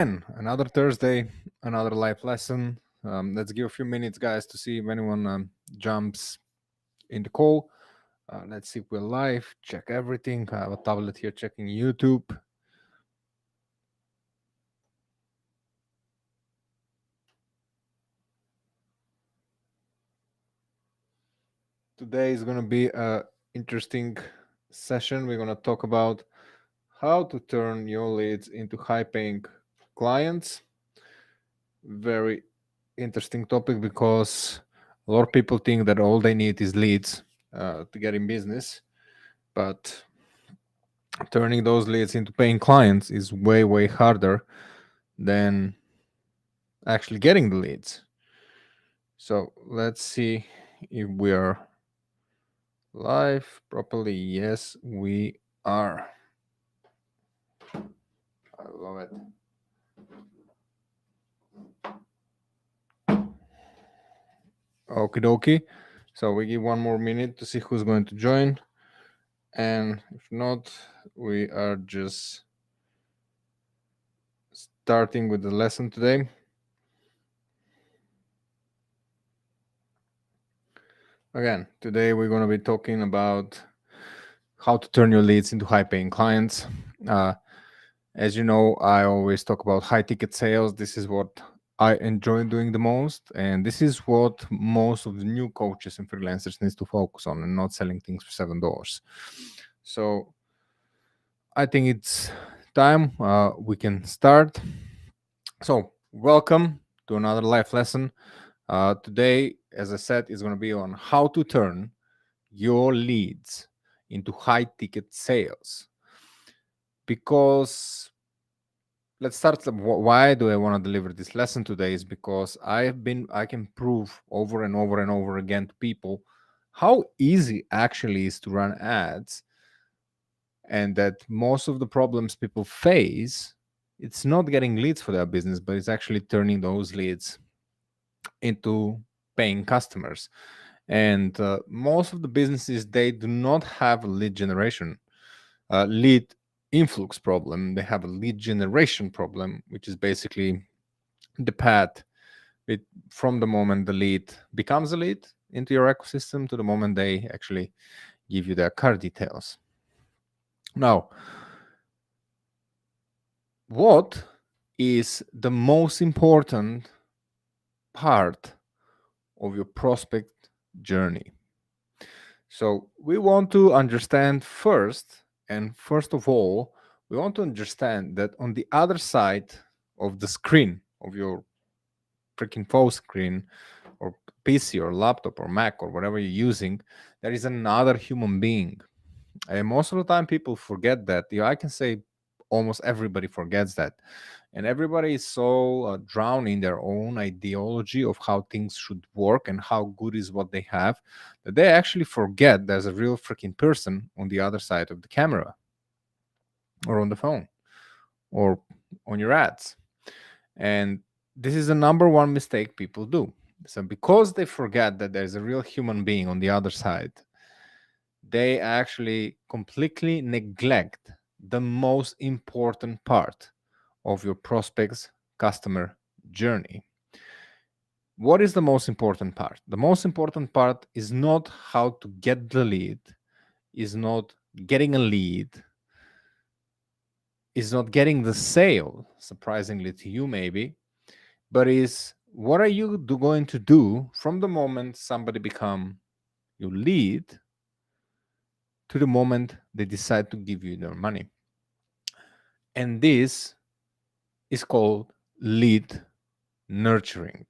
Another Thursday, another life lesson. Let's give a few minutes, guys, to see if anyone jumps in the call. Let's see if we're live. Check everything. I have a tablet here checking YouTube. Today is going to be a interesting session. We're going to talk about how to turn your leads into high-paying clients. Very interesting topic because a lot of people think that all they need is leads to get in business, but turning those leads into paying clients is way harder than actually getting the leads. So let's see if we are live properly. Yes, we are. I love it. Okie dokie. So we give one more minute to see who's going to join. And if not, we are just starting with the lesson today. Again, today we're going to be talking about how to turn your leads into high-paying clients. As you know, I always talk about high-ticket sales. This is what I enjoy doing the most, and this is what most of the new coaches and freelancers needs to focus on, and not selling things for $7. So I think it's time we can start. So welcome to another life lesson. Today, as I said, is going to be on how to turn your leads into high ticket sales. Because let's start. Why do I want to deliver this lesson today? Is because I can prove over and over and over again to people how easy actually is to run ads, and that most of the problems people face, it's not getting leads for their business, but it's actually turning those leads into paying customers. And most of the businesses, they do not have a lead generation, lead influx problem. They have a lead generation problem, which is basically the path from the moment the lead becomes a lead into your ecosystem to the moment they actually give you their card details. Now, what is the most important part of your prospect journey? So we want to understand first, and first of all, we want to understand that on the other side of the screen of your freaking phone screen or PC or laptop or Mac or whatever you're using, there is another human being. And most of the time people forget that. I can say almost everybody forgets that. And everybody is so drowned in their own ideology of how things should work and how good is what they have, that they actually forget there's a real freaking person on the other side of the camera or on the phone or on your ads. And this is the number one mistake people do. So because they forget that there's a real human being on the other side, they actually completely neglect the most important part of your prospect's customer journey. What is the most important part? The most important part is not how to get the lead, is not getting a lead, is not getting the sale, surprisingly to you maybe, but is what are you going to do from the moment somebody become your lead to the moment they decide to give you their money. And this is called lead nurturing.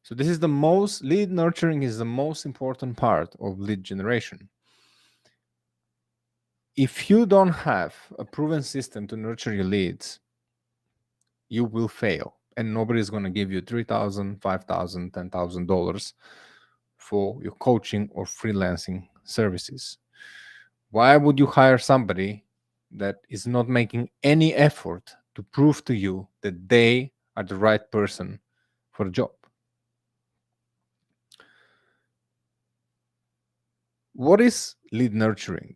So this is the most, lead nurturing is the most important part of lead generation. If you don't have a proven system to nurture your leads, you will fail, and nobody's going to give you $3,000, $5,000, $10,000 for your coaching or freelancing services. Why would you hire somebody that is not making any effort to prove to you that they are the right person for the job? What is lead nurturing,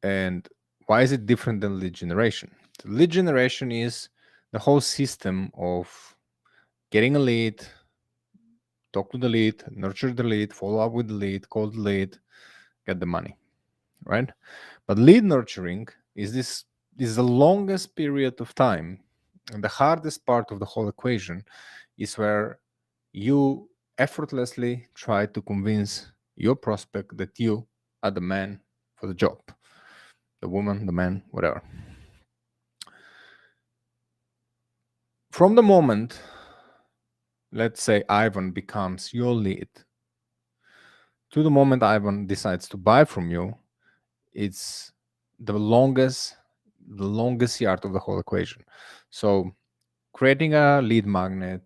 and why is it different than lead generation? The lead generation is the whole system of getting a lead, talk to the lead, nurture the lead, follow up with the lead, call the lead, get the money, right? But lead nurturing is the longest period of time, and the hardest part of the whole equation is where you effortlessly try to convince your prospect that you are the man for the job, the woman, the man, whatever. From the moment, let's say, Ivan becomes your lead, to the moment Ivan decides to buy from you, it's the longest yard of the whole equation. So creating a lead magnet,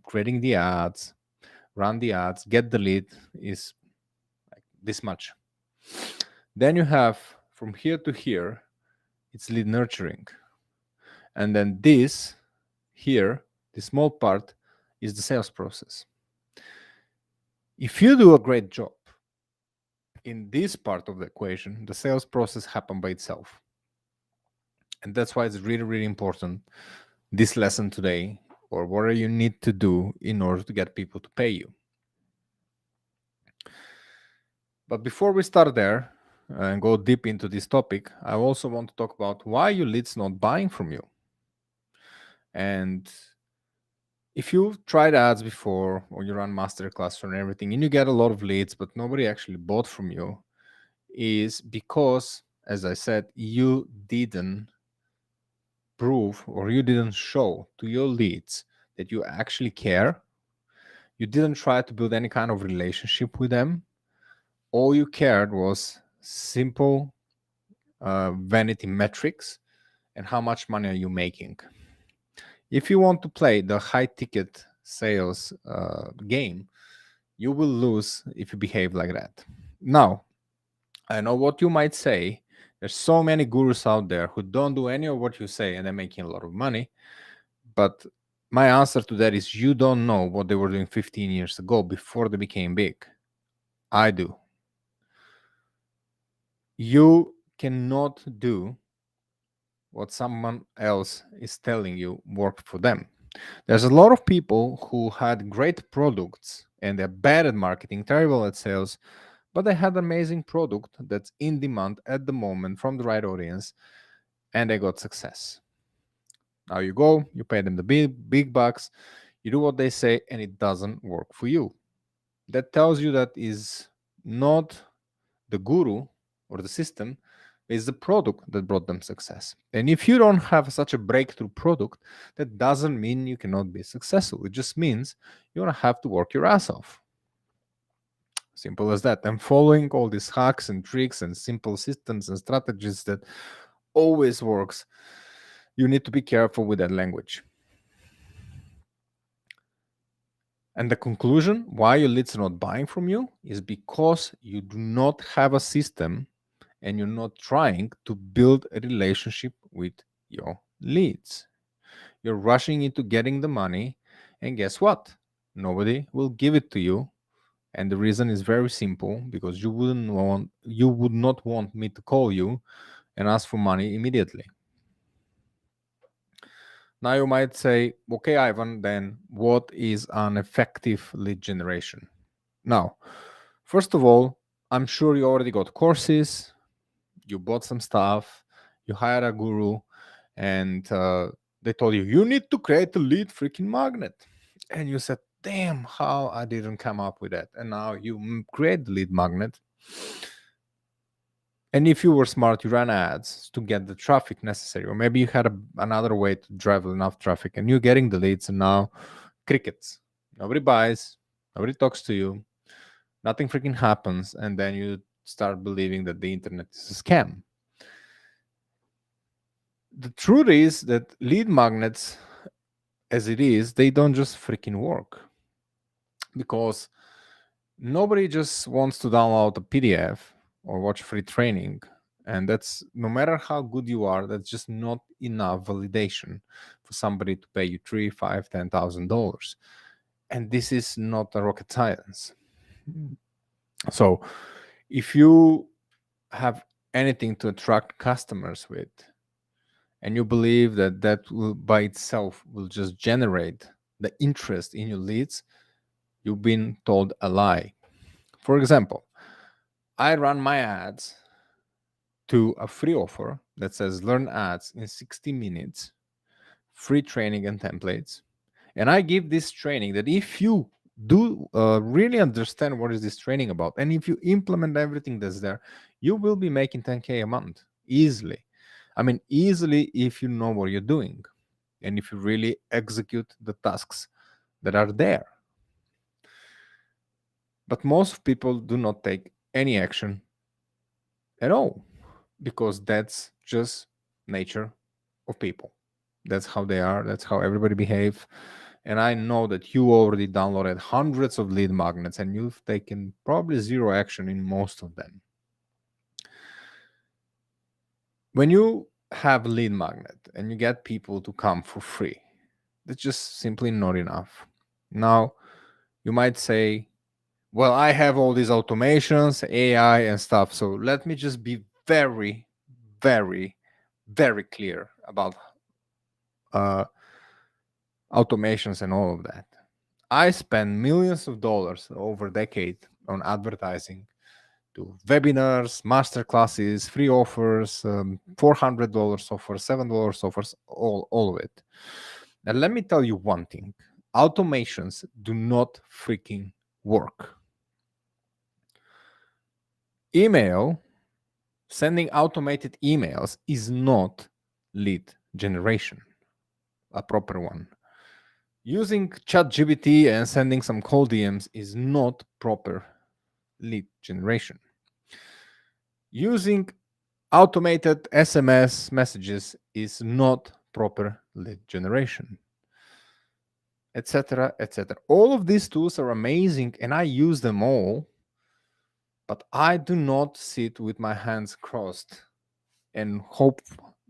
creating the ads, run the ads, get the lead is like this much. Then you have from here to here, it's lead nurturing. And then this here, the small part, is the sales process. If you do a great job in this part of the equation, the sales process happens by itself. And that's why it's really, really important, this lesson today, or what you need to do in order to get people to pay you. But before we start there and go deep into this topic, I also want to talk about why your leads not buying from you. And if you've tried ads before, or you run masterclass and everything, and you get a lot of leads, but nobody actually bought from you, is because, as I said, you didn't prove or you didn't show to your leads that you actually care. You didn't try to build any kind of relationship with them. All you cared was simple vanity metrics and how much money are you making. If you want to play the high ticket sales game, you will lose if you behave like that. Now, I know what you might say. There's so many gurus out there who don't do any of what you say and they're making a lot of money. But my answer to that is you don't know what they were doing 15 years ago before they became big. I do. You cannot do what someone else is telling you worked for them. There's a lot of people who had great products and they're bad at marketing, terrible at sales, but they had amazing product that's in demand at the moment from the right audience, and they got success. Now you go, you pay them the big bucks, you do what they say, and it doesn't work for you. That tells you that is not the guru or the system, is the product that brought them success. And if you don't have such a breakthrough product, that doesn't mean you cannot be successful. It just means you're gonna have to work your ass off. Simple as that. And following all these hacks and tricks and simple systems and strategies that always works, you need to be careful with that language. And the conclusion why your leads are not buying from you is because you do not have a system and you're not trying to build a relationship with your leads. You're rushing into getting the money, and guess what? Nobody will give it to you. And the reason is very simple, because you would not want me to call you and ask for money immediately. Now you might say, okay, Ivan, then what is an effective lead generation? Now, first of all, I'm sure you already got courses, you bought some stuff, you hired a guru, and they told you, you need to create a lead freaking magnet. And you said, damn, how I didn't come up with that. And now you create the lead magnet. And if you were smart, you ran ads to get the traffic necessary. Or maybe you had another way to drive enough traffic and you're getting the leads, and now crickets. Nobody buys, nobody talks to you, nothing freaking happens. And then you start believing that the internet is a scam. The truth is that lead magnets, as it is, they don't just freaking work, because nobody just wants to download a PDF or watch free training. And that's, no matter how good you are, that's just not enough validation for somebody to pay you $3, $5, $10,000. And this is not a rocket science. So if you have anything to attract customers with, and you believe that that will by itself will just generate the interest in your leads, you've been told a lie. For example, I run my ads to a free offer that says learn ads in 60 minutes, free training and templates. And I give this training that if you do really understand what is this training about, and if you implement everything that's there, you will be making 10K a month easily. I mean, easily if you know what you're doing and if you really execute the tasks that are there. But most people do not take any action at all because that's just nature of people. That's how they are. That's how everybody behave. And I know that you already downloaded hundreds of lead magnets and you've taken probably zero action in most of them. When you have a lead magnet and you get people to come for free, that's just simply not enough. Now, you might say, well, I have all these automations, AI, and stuff. So let me just be very, very, very clear about uh, automations and all of that. I spend millions of dollars over a decade on advertising to webinars, master classes, free offers, $400 offers, $7 offers, all of it. And let me tell you one thing: automations do not freaking work. Email, sending automated emails is not lead generation, a proper one. Using ChatGPT and sending some cold DMs is not proper lead generation. Using automated SMS messages is not proper lead generation, etc., etc. All of these tools are amazing and I use them all, but I do not sit with my hands crossed and hope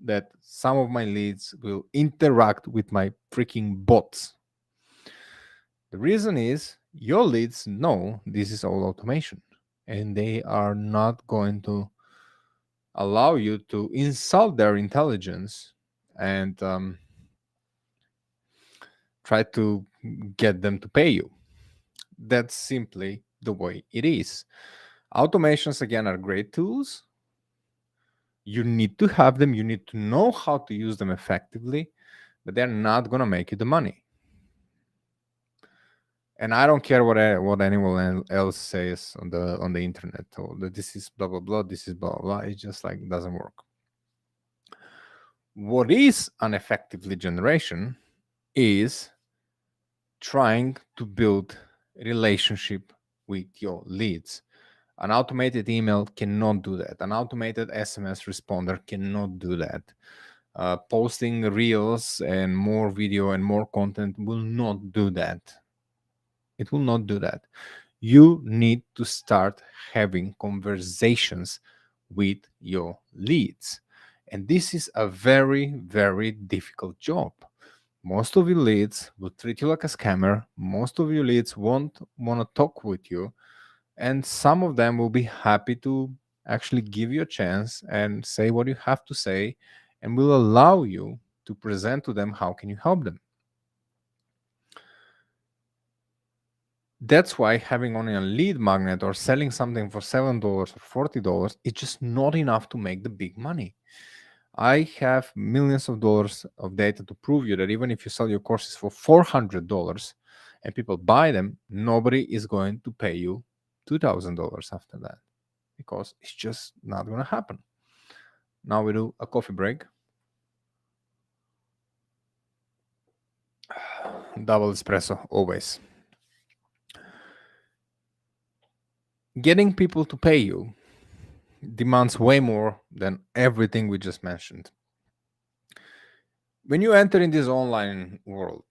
that some of my leads will interact with my freaking bots. The reason is your leads know this is all automation and they are not going to allow you to insult their intelligence and try to get them to pay you. That's simply the way it is. Automations, again, are great tools. You need to have them, you need to know how to use them effectively, but they're not going to make you the money. And I don't care what anyone else says on the internet, or that this is blah blah blah, this is blah blah blah. It just like doesn't work. What is an effective lead generation is trying to build a relationship with your leads. An automated email cannot do that. An automated SMS responder cannot do that. Posting reels and more video and more content will not do that. It will not do that. You need to start having conversations with your leads. And this is a very, very difficult job. Most of your leads will treat you like a scammer. Most of your leads won't want to talk with you. And some of them will be happy to actually give you a chance and say what you have to say and will allow you to present to them how can you help them. That's why having only a lead magnet or selling something for $7 or $40 is just not enough to make the big money. I have millions of dollars of data to prove you that even if you sell your courses for $400 and people buy them, nobody is going to pay you $2,000 after that because it's just not going to happen. Now we do a coffee break. Double espresso, always. Getting people to pay you demands way more than everything we just mentioned. When you enter in this online world,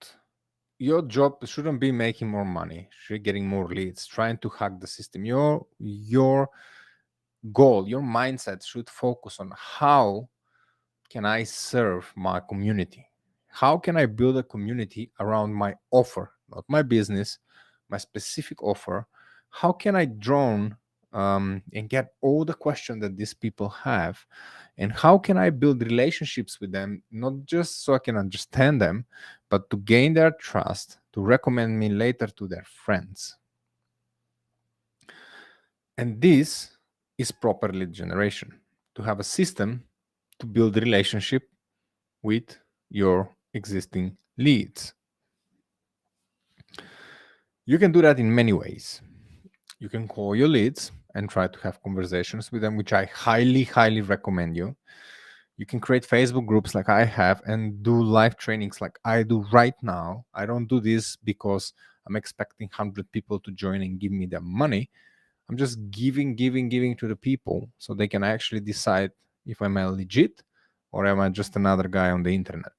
your job shouldn't be making more money, should getting more leads, trying to hack the system. Your goal, your mindset should focus on how can I serve my community? How can I build a community around my offer, not my business, my specific offer? How can I draw and get all the questions that these people have, and how can I build relationships with them, not just so I can understand them, but to gain their trust, to recommend me later to their friends. And this is proper lead generation, to have a system to build relationship with your existing leads. You can do that in many ways. You can call your leads and try to have conversations with them, which I highly recommend you. You can create Facebook groups like I have and do live trainings like I do right now. I don't do this because I'm expecting 100 people to join and give me their money. I'm just giving to the people so they can actually decide if I'm a legit or am I just another guy on the internet.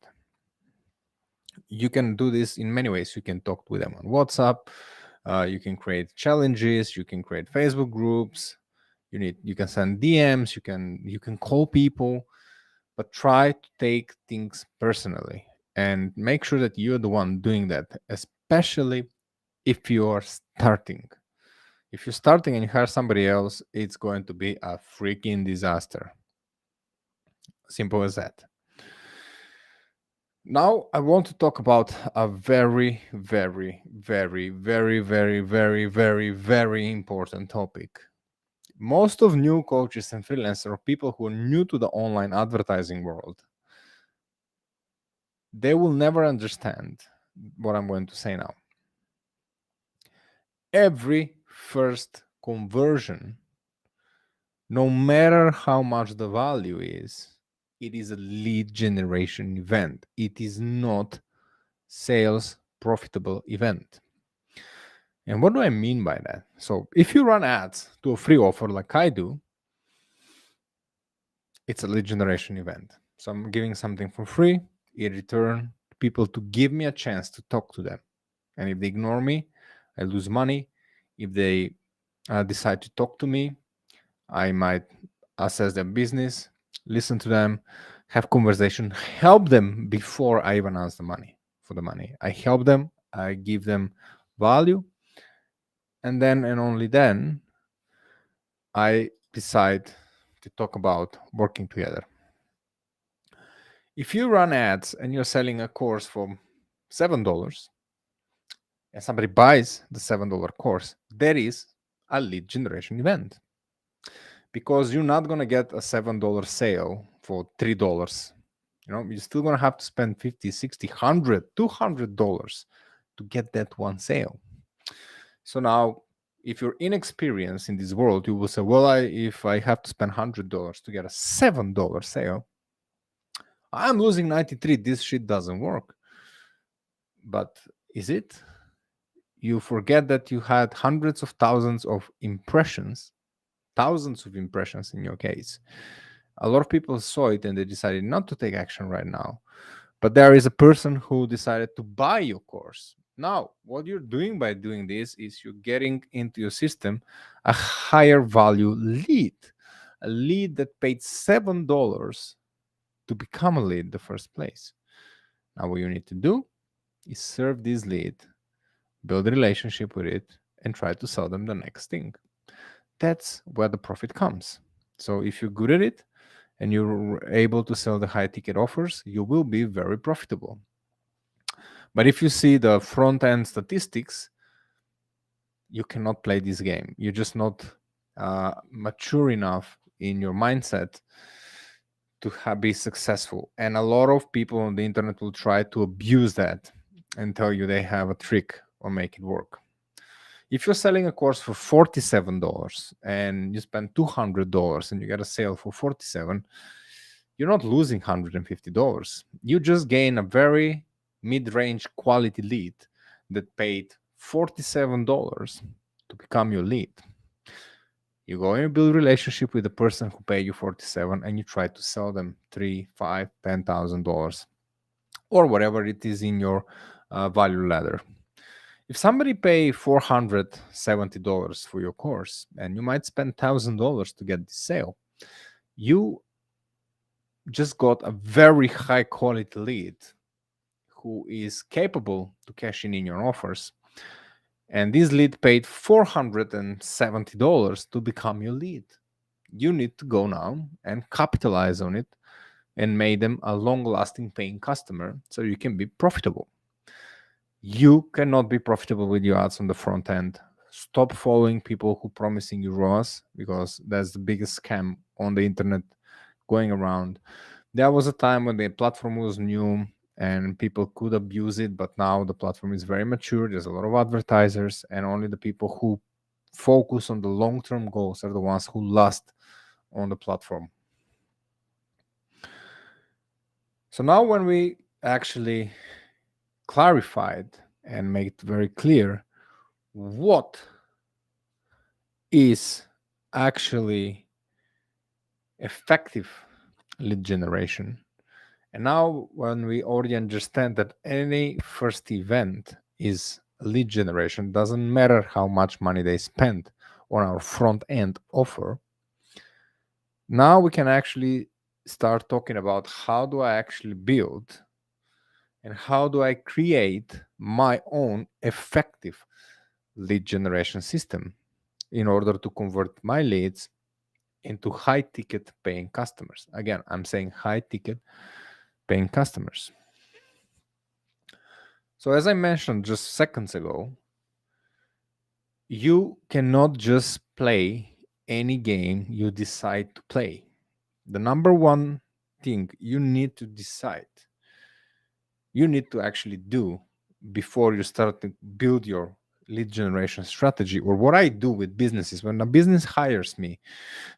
You can do this in many ways. You can talk with them on WhatsApp. You can create challenges. You can create Facebook groups. You can send DMs. You can call people, but try to take things personally and make sure that you're the one doing that, especially if you are starting. If you're starting and you hire somebody else, it's going to be a freaking disaster. Simple as that. Now, I want to talk about a very important topic. Most of new coaches and freelancers or people who are new to the online advertising world, they will never understand what I'm going to say now. Every first conversion, no matter how much the value is, it is a lead generation event. It is not sales profitable event. And what do I mean by that? So if you run ads to a free offer like I do, it's a lead generation event. So I'm giving something for free. In return, people to give me a chance to talk to them. And if they ignore me, I lose money. If they decide to talk to me, I might assess their business, listen to them, have conversation, help them before I even ask the money for the money. I help them, I give them value, and then and only then I decide to talk about working together. If you run ads and you're selling a course for $7 and somebody buys the $7 course, that is a lead generation event, because you're not going to get a $7 sale for $3. You're still going to have to spend 50, 60, 100, $200 to get that one sale. So now, if you're inexperienced in this world, you will say, well, if I have to spend $100 to get a $7 sale, I'm losing 93. This shit doesn't work. But is it? You forget that you had hundreds of thousands of impressions, thousands of impressions in your case. A lot of people saw it and they decided not to take action right now. But there is a person who decided to buy your course. Now, what you're doing by doing this is you're getting into your system a higher value lead, a lead that paid $7 to become a lead in the first place. Now, what you need to do is serve this lead, build a relationship with it, and try to sell them the next thing. That's where the profit comes. So if you're good at it and you're able to sell the high ticket offers, you will be very profitable. But if you see the front end statistics, you cannot play this game. You're just not mature enough in your mindset to be successful. And a lot of people on the internet will try to abuse that and tell you they have a trick or make it work. If you're selling a course for $47 and you spend $200 and you get a sale for $47, you're not losing $150. You just gain a very mid-range quality lead that paid $47 to become your lead. You go and build a relationship with the person who paid you $47 and you try to sell them $3, $5, $10,000 or whatever it is in your value ladder. If somebody pay $470 for your course and you might spend $1,000 to get the sale, you just got a very high quality lead who is capable to cash in your offers. And this lead paid $470 to become your lead. You need to go now and capitalize on it and make them a long-lasting paying customer so you can be profitable. You cannot be profitable with your ads on the front end. Stop following people who promising you ROAS, because that's the biggest scam on the internet going around. There was a time when the platform was new and people could abuse it, but now the platform is very mature. There's a lot of advertisers, and only the people who focus on the long-term goals are the ones who last on the platform. So now when we actually clarified and made it very clear what is actually effective lead generation, and now when we already understand that any first event is lead generation, doesn't matter how much money they spend on our front end offer, now we can actually start talking about how do I actually build and how do I create my own effective lead generation system in order to convert my leads into high ticket paying customers. Again, I'm saying high ticket paying customers. So as I mentioned just seconds ago, you cannot just play any game you decide to play. The number one thing you need to decide, you need to actually do before you start to build your lead generation strategy, or what I do with businesses when a business hires me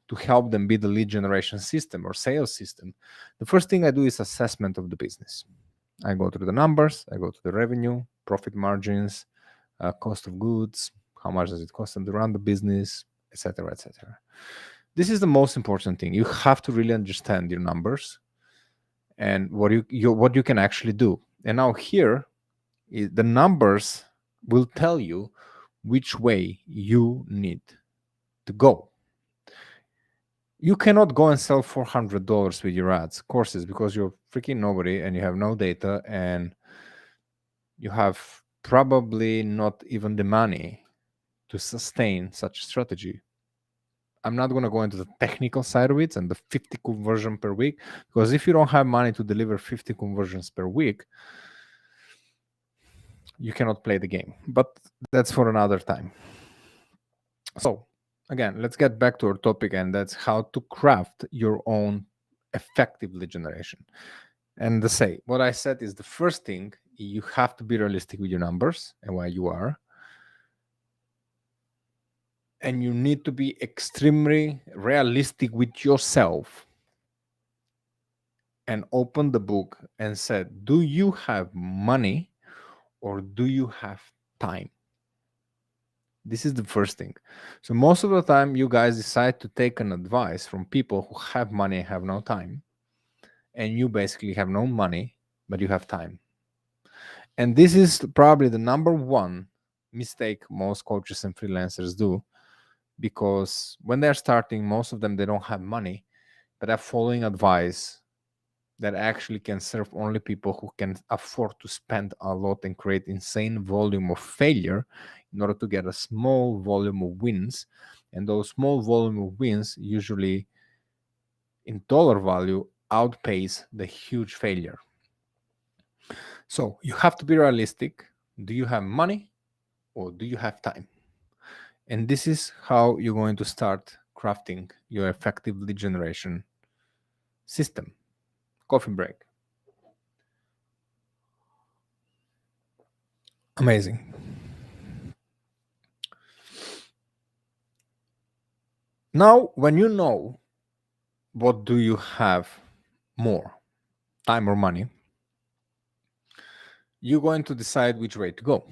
to help them build a lead generation system or sales system, the first thing I do is assessment of the business. I go through the numbers, I go to the revenue, profit margins, cost of goods, how much does it cost them to run the business, etc., etc. This is the most important thing. You have to really understand your numbers and what you can actually do. And now here, the numbers will tell you which way you need to go. You cannot go and sell $400 with your ads courses because you're freaking nobody and you have no data and you have probably not even the money to sustain such strategy. I'm not going to go into the technical side of it and the 50 conversion per week, because if you don't have money to deliver 50 conversions per week, you cannot play the game. But that's for another time. So again, let's get back to our topic, and that's how to craft your own effective lead generation. And to say what I said is the first thing, you have to be realistic with your numbers and where you are. And you need to be extremely realistic with yourself and open the book and said, do you have money or do you have time? This is the first thing. So most of the time you guys decide to take an advice from people who have money and have no time, and you basically have no money but you have time. And this is probably the number one mistake most coaches and freelancers do, because when they're starting, most of them, they don't have money, but they're following advice that actually can serve only people who can afford to spend a lot and create insane volume of failure in order to get a small volume of wins. And those small volume of wins usually in dollar value outpace the huge failure. So you have to be realistic. Do you have money or do you have time? And this is how you're going to start crafting your effective lead generation system. Coffee break. Amazing. Now, when you know what do you have more, time or money, you're going to decide which way to go.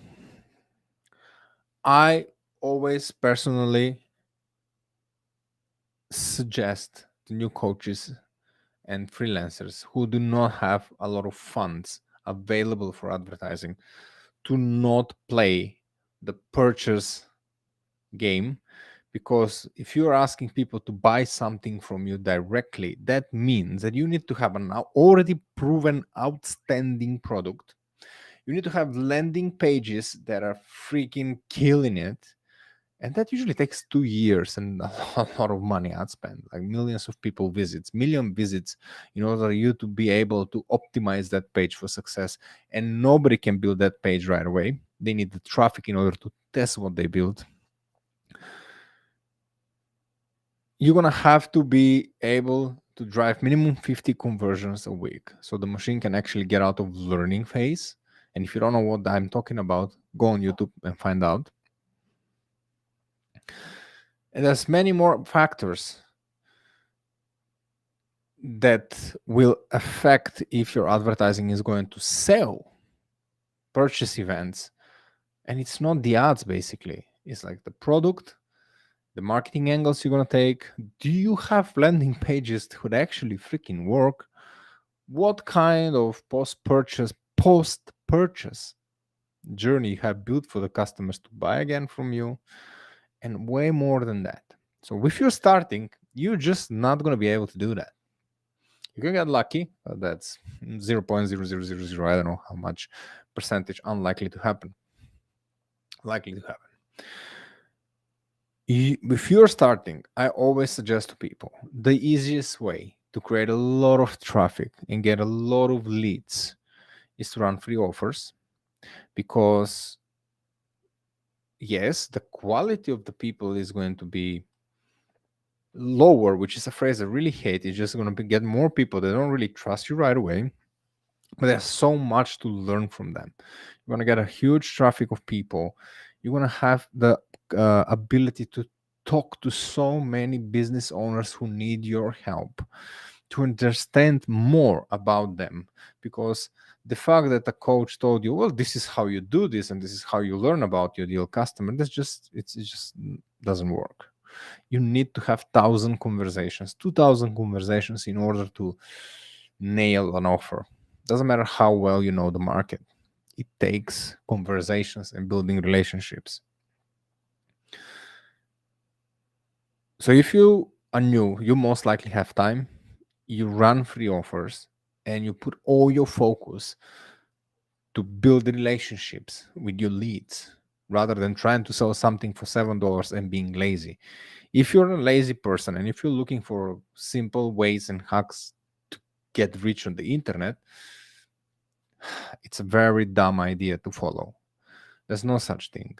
I always personally suggest to new coaches and freelancers who do not have a lot of funds available for advertising to not play the purchase game, because if you're asking people to buy something from you directly, that means that you need to have an already proven outstanding product. You need to have landing pages that are freaking killing it. And that usually takes 2 years and a lot of money I'd spend, like millions of people visits, million visits, in order you to be able to optimize that page for success. And nobody can build that page right away. They need the traffic in order to test what they build. You're gonna have to be able to drive minimum 50 conversions a week, so the machine can actually get out of learning phase. And if you don't know what I'm talking about, go on YouTube and find out. And there's many more factors that will affect if your advertising is going to sell purchase events. And it's not the ads, basically. It's like the product, the marketing angles you're going to take. Do you have landing pages that would actually freaking work? What kind of post-purchase journey you have built for the customers to buy again from you? And way more than that. So if you're starting, you're just not going to be able to do that. You can get lucky, but that's 0.0000, I don't know how much percentage unlikely to happen. Likely to happen. If you're starting, I always suggest to people the easiest way to create a lot of traffic and get a lot of leads is to run free offers, because yes, the quality of the people is going to be lower, which is a phrase I really hate. It's just going to get more people that don't really trust you right away, but there's so much to learn from them. You're going to get a huge traffic of people. You're going to have the ability to talk to so many business owners who need your help, to understand more about them. Because the fact that a coach told you, well, this is how you do this and this is how you learn about your ideal customer, it just doesn't work. You need to have 1,000 conversations, 2,000 conversations in order to nail an offer. Doesn't matter how well you know the market. It takes conversations and building relationships. So if you are new, you most likely have time. You run free offers and you put all your focus to build the relationships with your leads rather than trying to sell something for $7 and being lazy. If you're a lazy person and if you're looking for simple ways and hacks to get rich on the internet, it's a very dumb idea to follow. There's no such thing.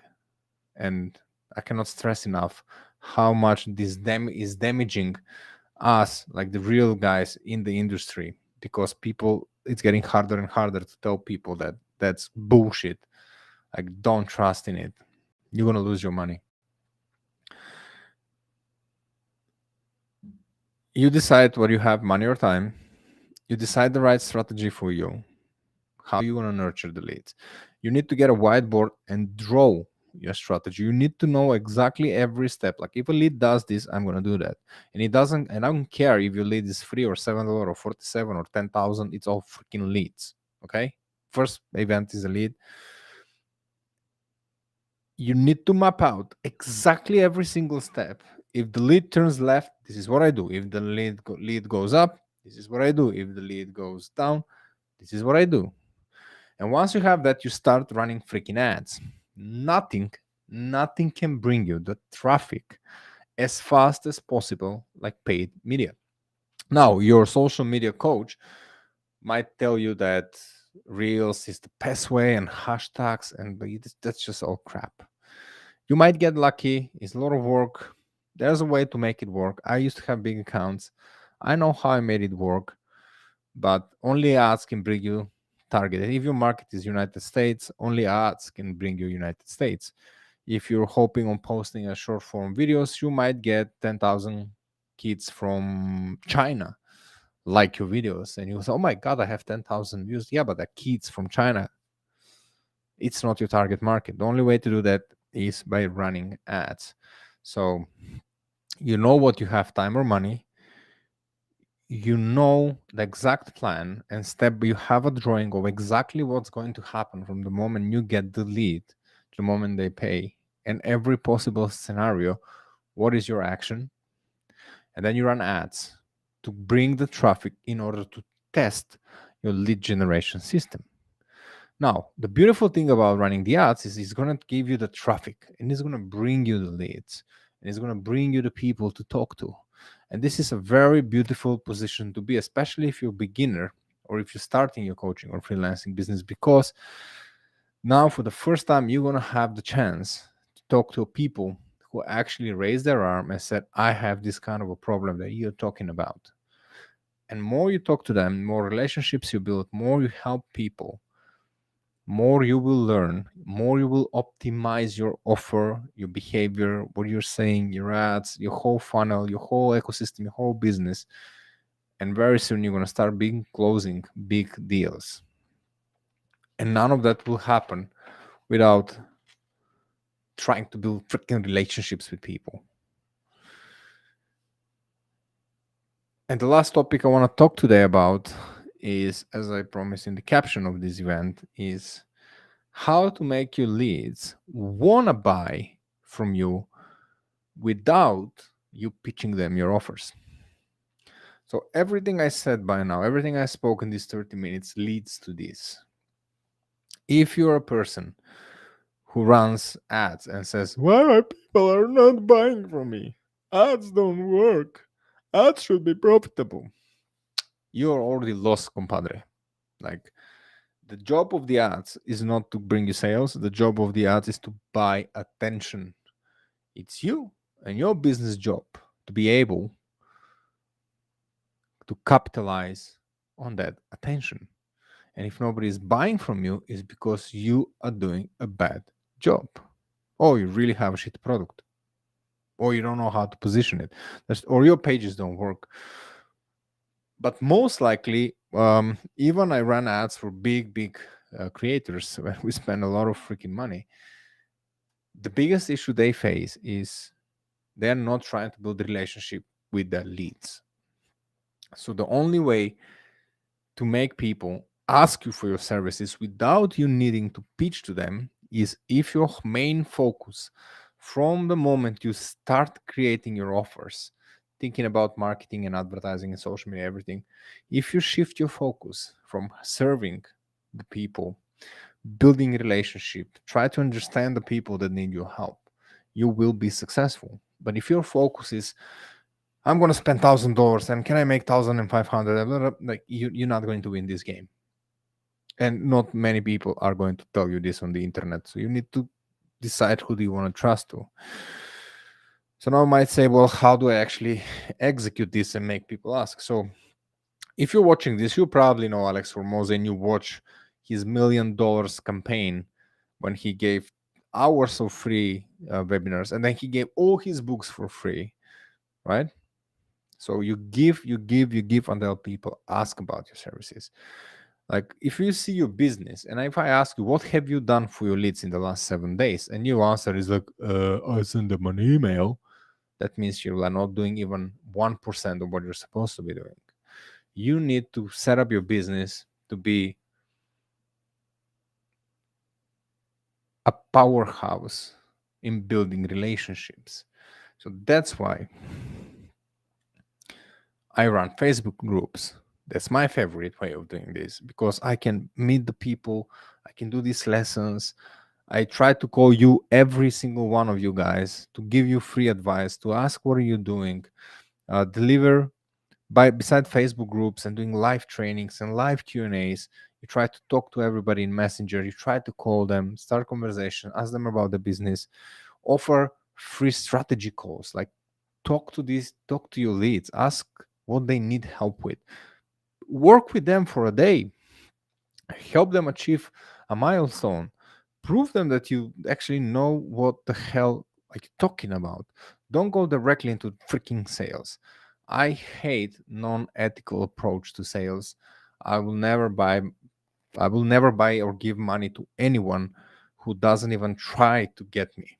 And I cannot stress enough how much this is damaging us, like the real guys in the industry, because people, it's getting harder and harder to tell people that that's bullshit. Like, don't trust in it. You're going to lose your money. You decide whether you have money or time. You decide the right strategy for you. How you going to nurture the leads? You need to get a whiteboard and draw your strategy. You need to know exactly every step. Like, if a lead does this, I'm going to do that. And it doesn't, and I don't care if your lead is free or $7 or 47 or 10,000. It's all freaking leads. Okay. First event is a lead. You need to map out exactly every single step. If the lead turns left, this is what I do. If the lead goes up, this is what I do. If the lead goes down, this is what I do. And once you have that, you start running freaking ads. Nothing can bring you the traffic as fast as possible like paid media. Now, your social media coach might tell you that Reels is the best way and hashtags, and that's just all crap. You might get lucky. It's a lot of work. There's a way to make it work. I used to have big accounts. I know how I made it work, but only ads can bring you targeted. If your market is United States, only ads can bring you United States. If you're hoping on posting a short form videos, you might get 10,000 kids from China like your videos, and you say, oh my god, I have 10,000 views. Yeah, but the kids from China, it's not your target market. The only way to do that is by running ads. So you know what you have, time or money. You know the exact plan and step. You have a drawing of exactly what's going to happen from the moment you get the lead to the moment they pay, and every possible scenario. What is your action? And then you run ads to bring the traffic in order to test your lead generation system. Now, the beautiful thing about running the ads is it's going to give you the traffic and it's going to bring you the leads and it's going to bring you the people to talk to. And this is a very beautiful position to be, especially if you're a beginner or if you're starting your coaching or freelancing business, because now for the first time, you're going to have the chance to talk to people who actually raised their arm and said, I have this kind of a problem that you're talking about. And more you talk to them, more relationships you build, more you help people, more you will learn, more you will optimize your offer, your behavior, what you're saying, your ads, your whole funnel, your whole ecosystem, your whole business. And very soon you're going to start closing big deals. And none of that will happen without trying to build freaking relationships with people. And the last topic I want to talk today about is, as I promised in the caption of this event, is how to make your leads want to buy from you without you pitching them your offers. So everything I said by now, everything I spoke in these 30 minutes leads to this. If you're a person who runs ads and says, why people are not buying from me? Ads don't work. Ads should be profitable. You're already lost, compadre. Like, the job of the ads is not to bring you sales. The job of the ads is to buy attention. It's you and your business job to be able to capitalize on that attention. And if nobody is buying from you, it's because you are doing a bad job. Or you really have a shit product. Or you don't know how to position it. Or your pages don't work. But most likely, even I run ads for big creators where we spend a lot of freaking money. The biggest issue they face is they're not trying to build a relationship with their leads. So the only way to make people ask you for your services without you needing to pitch to them is if your main focus from the moment you start creating your offers, thinking about marketing and advertising and social media, everything, if you shift your focus from serving the people, building a relationship, try to understand the people that need your help, you will be successful. But if your focus is, I'm going to spend $1,000 and can I make 1,500? Like, you're not going to win this game. And not many people are going to tell you this on the internet. So you need to decide who do you want to trust to. So now I might say, well, how do I actually execute this and make people ask? So if you're watching this, you probably know Alex Hormozy and you watch his $1 million campaign when he gave hours of free webinars and then he gave all his books for free, right? So you give until people ask about your services. Like, if you see your business and if I ask you, what have you done for your leads in the last 7 days? And your answer is like, I send them an email. That means you are not doing even 1% of what you're supposed to be doing. You need to set up your business to be a powerhouse in building relationships. So that's why I run Facebook groups. That's my favorite way of doing this because I can meet the people, I can do these lessons. I try to call you, every single one of you guys, to give you free advice, to ask what are you doing, deliver beside Facebook groups and doing live trainings and live Q&As. You try to talk to everybody in Messenger. You try to call them, start conversation, ask them about the business, offer free strategy calls. Like, talk to your leads, ask what they need help with, work with them for a day, help them achieve a milestone, prove them that you actually know what the hell are you talking about. Don't go directly into freaking sales. I hate non-ethical approach to sales. I will never buy or give money to anyone who doesn't even try to get me.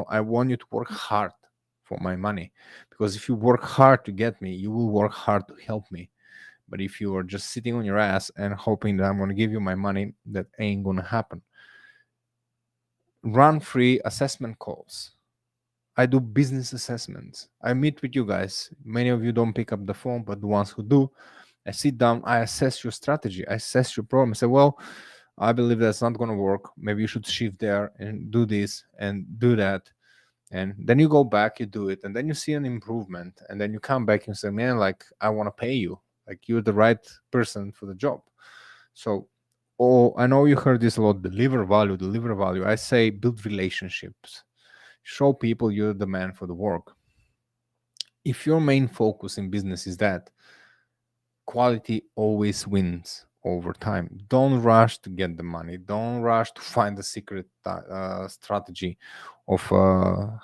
I want you to work hard for my money, because if you work hard to get me, you will work hard to help me. But if you are just sitting on your ass and hoping that I'm going to give you my money, that ain't going to happen. Run free assessment calls. I do business assessments. I meet with you guys. Many of you don't pick up the phone, but the ones who do, I sit down, I assess your strategy, I assess your problem. I say, well, I believe that's not going to work. Maybe you should shift there and do this and do that. And then you go back, you do it, and then you see an improvement. And then you come back and say, man, like, I want to pay you. Like, you're the right person for the job. So, oh, I know you heard this a lot, deliver value, deliver value. I say build relationships. Show people you're the man for the work. If your main focus in business is that, quality always wins over time. Don't rush to get the money. Don't rush to find the secret strategy of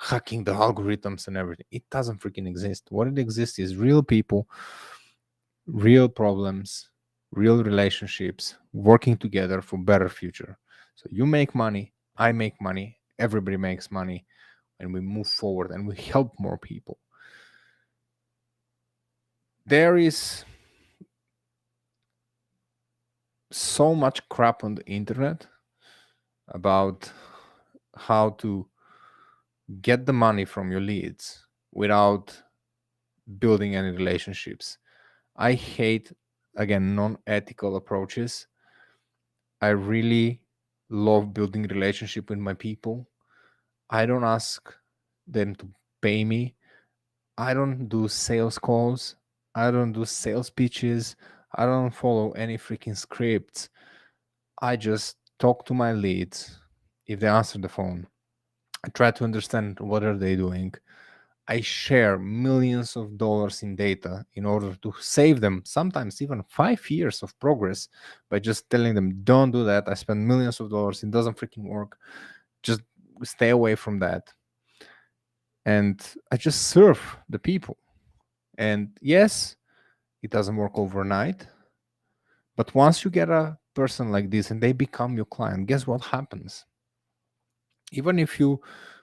hacking the algorithms and everything. It doesn't freaking exist. What it exists is real people, real problems, real relationships working together for better future. So you make money, I make money, everybody makes money, and we move forward and we help more people. There is so much crap on the internet about how to get the money from your leads without building any relationships. I hate, again, non-ethical approaches. I really love building relationship with my people. I don't ask them to pay me. I don't do sales calls. I don't do sales pitches. I don't follow any freaking scripts. I just talk to my leads if they answer the phone. I try to understand what are they doing. I share millions of dollars in data in order to save them sometimes even 5 years of progress by just telling them, don't do that. I spend millions of dollars. It doesn't freaking work. Just stay away from that. And I just serve the people. And yes, it doesn't work overnight. But once you get a person like this and they become your client, guess what happens? Even if you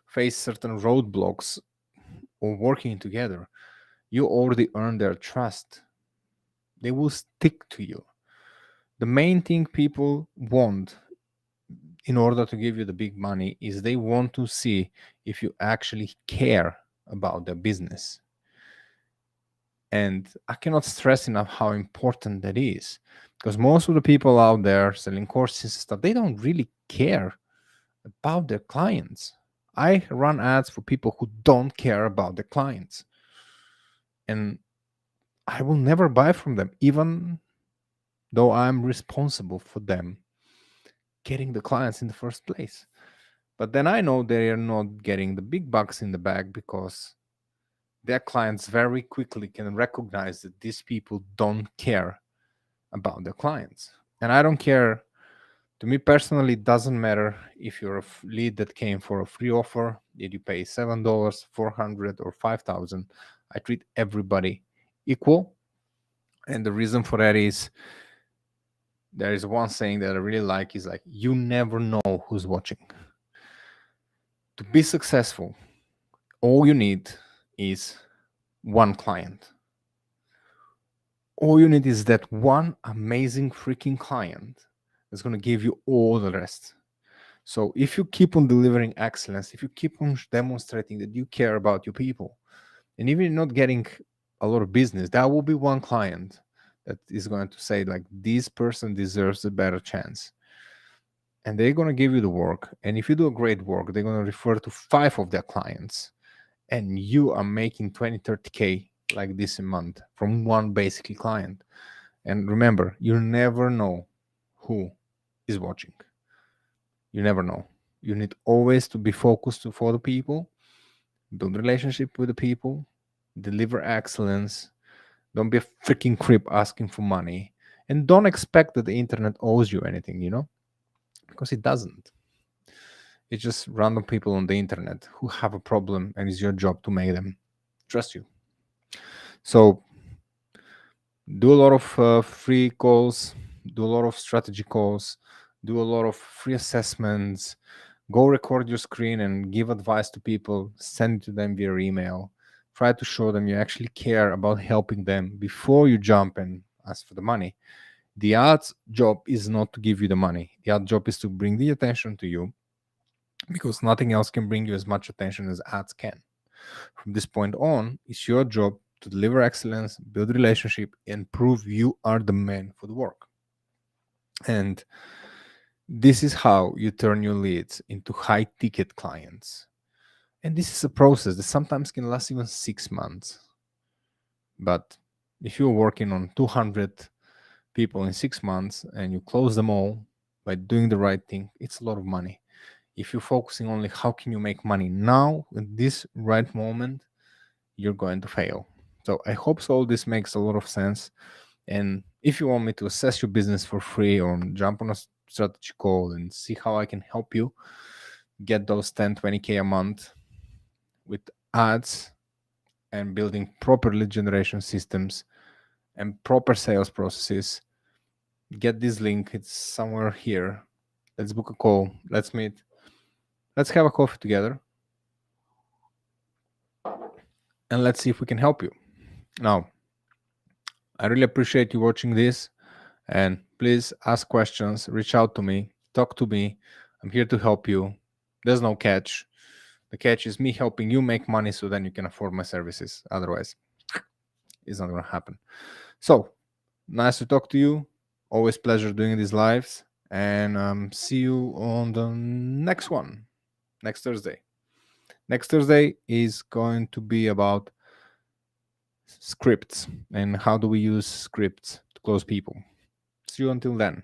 face certain roadblocks or working together, you already earn their trust. They will stick to you. The main thing people want in order to give you the big money is they want to see if you actually care about their business. And I cannot stress enough how important that is, because most of the people out there selling courses and stuff, they don't really care about their clients. I run ads for people who don't care about their clients. And I will never buy from them, even though I'm responsible for them getting the clients in the first place. But then I know they are not getting the big bucks in the bag because their clients very quickly can recognize that these people don't care about their clients. And I don't care. To me personally, it doesn't matter if you're a lead that came for a free offer, did you pay $7, 400 or 5,000? I treat everybody equal. And the reason for that is there is one saying that I really like is like, you never know who's watching. To be successful, all you need is one client. All you need is that one amazing freaking client that's going to give you all the rest. So if you keep on delivering excellence, if you keep on demonstrating that you care about your people, and even you're not getting a lot of business, that will be one client that is going to say like, this person deserves a better chance. And they're going to give you the work. And if you do a great work, they're going to refer to 5 of their clients. And you are making 20, 30K like this a month from one basically client. And remember, you never know who is watching. You never know. You need always to be focused for the people, build relationship with the people, deliver excellence. Don't be a freaking creep asking for money. And don't expect that the internet owes you anything, because it doesn't. It's just random people on the internet who have a problem, and it's your job to make them trust you. So do a lot of free calls, do a lot of strategy calls, do a lot of free assessments, go record your screen and give advice to people, send it to them via email. Try to show them you actually care about helping them before you jump and ask for the money. The ad's job is not to give you the money. The ad's job is to bring the attention to you, because nothing else can bring you as much attention as ads can. From this point on, it's your job to deliver excellence, build relationship, and prove you are the man for the work. And This is how you turn your leads into high ticket clients. And this is a process that sometimes can last even 6 months. But if you're working on 200 people in 6 months and you close them all by doing the right thing, it's a lot of money. If you're focusing only how can you make money now in this right moment, you're going to fail. So I hope so all this makes a lot of sense. And if you want me to assess your business for free or jump on a strategy call and see how I can help you get those 10, 20K a month with ads and building proper lead generation systems and proper sales processes, get this link. It's somewhere here. Let's book a call. Let's meet. Let's have a coffee together. And let's see if we can help you. Now, I really appreciate you watching this. And please ask questions, reach out to me, talk to me. I'm here to help you. There's no catch. The catch is me helping you make money so then you can afford my services. Otherwise, it's not going to happen. So, nice to talk to you. Always pleasure doing these lives. And see you on the next one, next Thursday. Next Thursday is going to be about scripts and how do we use scripts to close people. See you until then.